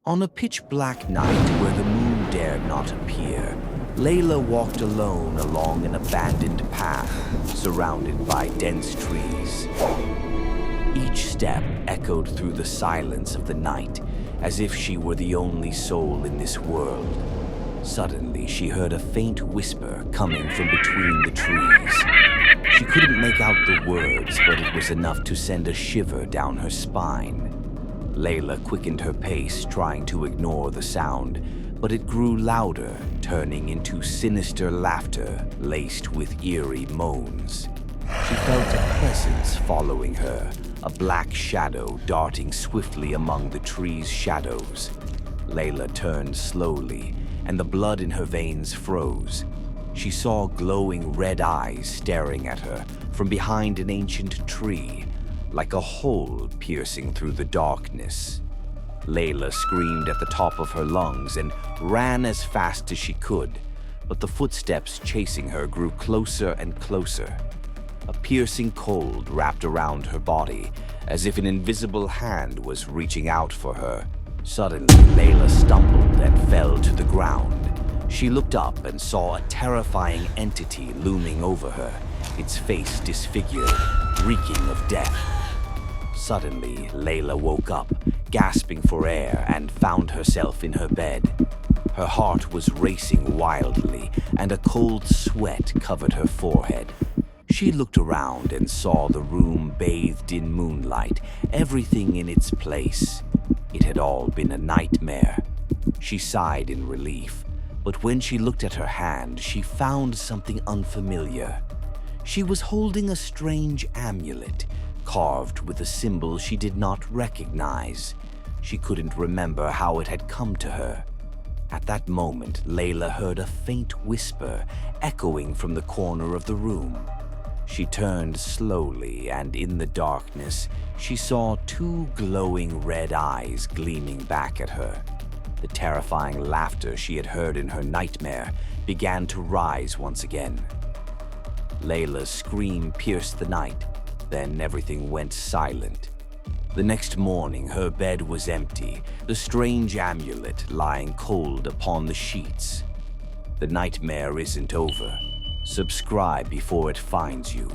On a pitch-black night where the moon dared not appear, Layla walked alone along an abandoned path surrounded by dense trees. Each step echoed through the silence of the night, as if she were the only soul in this world. Suddenly, she heard a faint whisper coming from between the trees. She couldn't make out the words, but it was enough to send a shiver down her spine. Layla quickened her pace, trying to ignore the sound, but it grew louder, turning into sinister laughter laced with eerie moans. She felt a presence following her, a black shadow darting swiftly among the tree's shadows. Layla turned slowly, and the blood in her veins froze. She saw glowing red eyes staring at her from behind an ancient tree, like a hole piercing through the darkness. Layla screamed at the top of her lungs and ran as fast as she could, but the footsteps chasing her grew closer and closer. A piercing cold wrapped around her body, as if an invisible hand was reaching out for her. Suddenly, Layla stumbled and fell to the ground. She looked up and saw a terrifying entity looming over her, its face disfigured, reeking of death. Suddenly, Layla woke up, gasping for air, and found herself in her bed. Her heart was racing wildly, and a cold sweat covered her forehead. She looked around and saw the room bathed in moonlight, everything in its place. It had all been a nightmare. She sighed in relief, but when she looked at her hand, she found something unfamiliar. She was holding a strange amulet, carved with a symbol she did not recognize. She couldn't remember how it had come to her. At that moment, Layla heard a faint whisper echoing from the corner of the room. She turned slowly, and in the darkness, she saw two glowing red eyes gleaming back at her. The terrifying laughter she had heard in her nightmare began to rise once again. Layla's scream pierced the night. Then everything went silent. The next morning, her bed was empty, the strange amulet lying cold upon the sheets. The nightmare isn't over. Subscribe before it finds you.